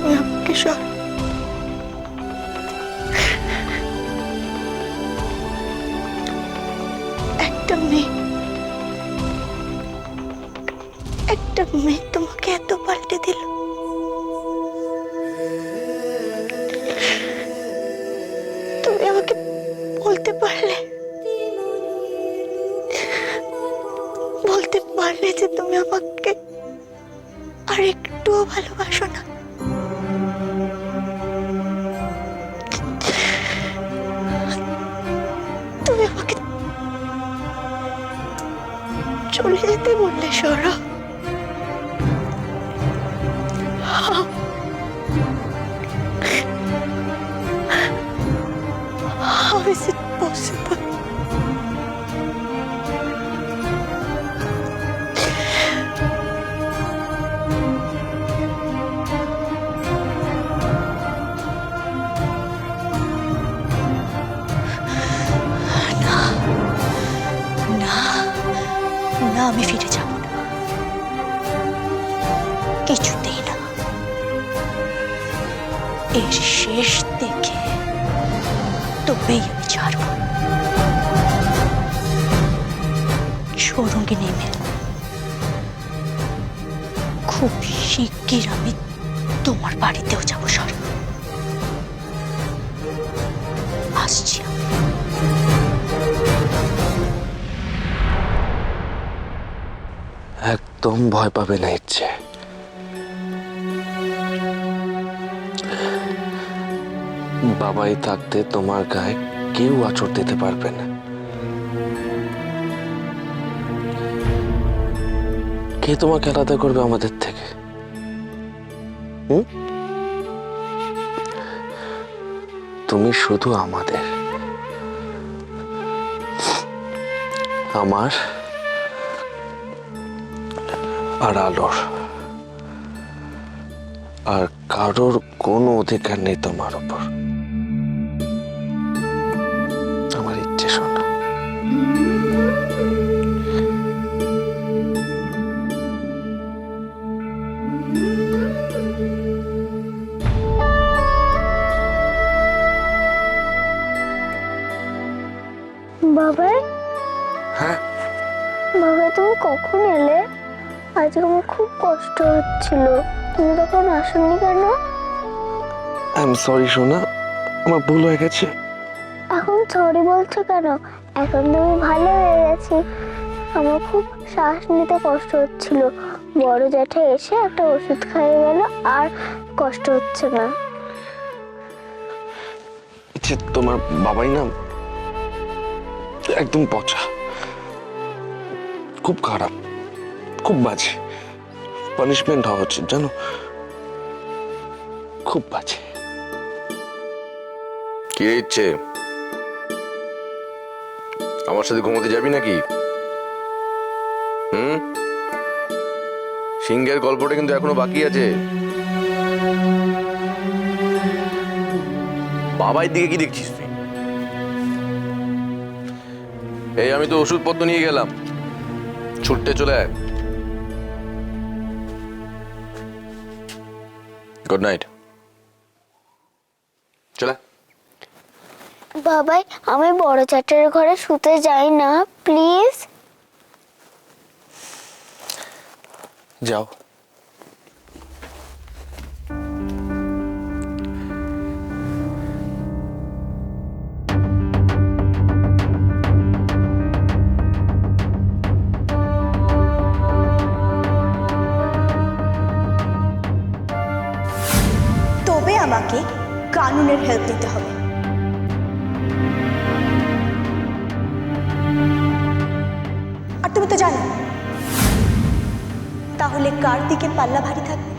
তুমি আমাকে সর। একটা মেয়ে তোমাকে এত পাল্টে দিল। তুমি আমাকে বলতে পারলে যে তুমি আমাকে আর একটুও ভালোবাসো না। তুমি আমাকে চলে যেতে বললে Sourav. How is it possible? না না না, আমি ফিরে যাব না, কিছুতেই না। এর শেষ দেখে তবেই আমি ছাড়ব। শোরুমে নেমে খুব শিগগির আমি তোমার বাড়িতেও যাবো সর। আসছি। একদম ভয় পাবে না ইচ্ছে। বাবাই থাকতে তোমার গায়ে কেউ আঁচড় দিতে পারবে না। কে তোমাকে আলাদা করবে আমাদের থেকে? তুমি শুধু আমাদের, আমার আর আলোর, আর কারোর কোনো অধিকার নেই তোমার উপর। আমার ইচ্ছে শোনো। বাবা, হ্যাঁ বাবা তুমি কখন এলে? আজকে আমার খুব কষ্ট হচ্ছিল, তুমি তখন আসোনি কেন? আই এম সরি সোনা, আমার ভুল হয়ে গেছে। এখন সরি বলছো কেন? এখন তুমি ভালো হয়ে গেছি। আমার খুব শ্বাস নিতে কষ্ট হচ্ছিল, বড় জ্যাঠা এসে একটা ওষুধ খাইয়ে গেল, আর কষ্ট হচ্ছে না। আচ্ছা, তোমার বাবাই না একদম পচা, খুব খারাপ, খুব বাজে। পানিশমেন্ট হওয়া উচিত জানো, খুব বাজে। কি ইচ্ছে? আমার সাথে ঘুমোতে যাবি নাকি? সিংহের গল্পটা কিন্তু এখনো বাকি আছে। বাবার দিকে কি দেখছিস তুই? এই আমি তো ওষুধপত্র নিয়ে গেলাম, ছুটতে চলে আয়। Good night. চলে। বাবাই, আমি বড় জ্যাঠার ঘরে শুতে যাই না, প্লিজ। যাও। তবে আমাকে কানুনের হেল্প নিতে হবে। আর তুমি তো জানো, তাহলে কার দিকে পাল্লা ভারী থাকবে?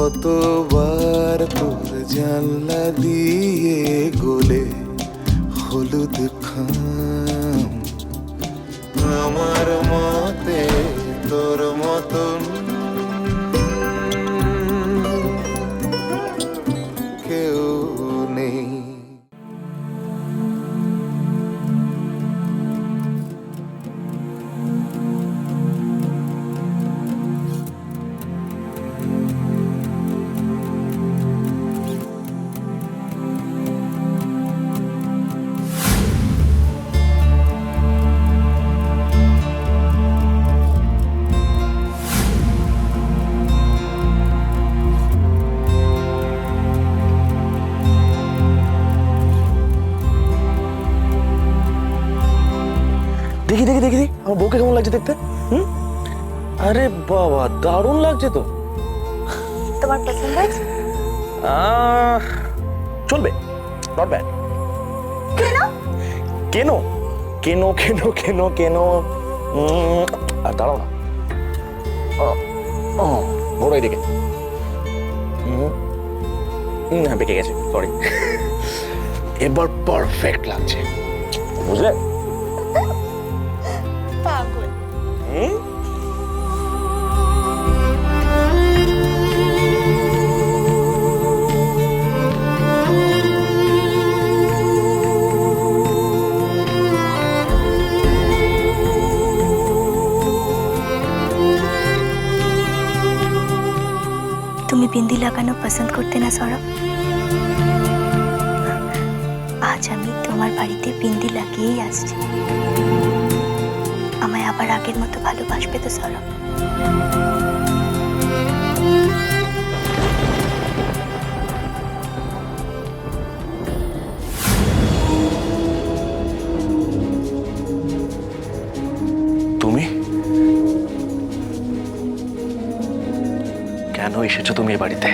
কতবার তোর জানলা দিয়ে গলে হলুদ খাম। আমার মতে তোর মতন কেউ নেই। দেখি দেখি দেখি দেখি, আমার বউকে কেমন লাগছে দেখতে। আরে বাবা, দারুণ লাগছে তো। তোমার পছন্দ হয়েছে? চলবে, নট ব্যাড। কেন কেন কেন কেন কেন কেন আর দাঁড়াও না, বড় এদিকে। হ্যাঁ, বেঁকে গেছে, সরি। এবার পারফেক্ট লাগছে, বুঝলে? পাগল। তুমি বিন্দি লাগানো পছন্দ করতে না সৌরভ? আজ আমি তোমার বাড়িতে বিন্দি লাগিয়েই আসছি। আমায় আবার আগের মতো ভালোবাসবে তো সৌরভ? তুমি কেন এসেছো তুমি এ বাড়িতে?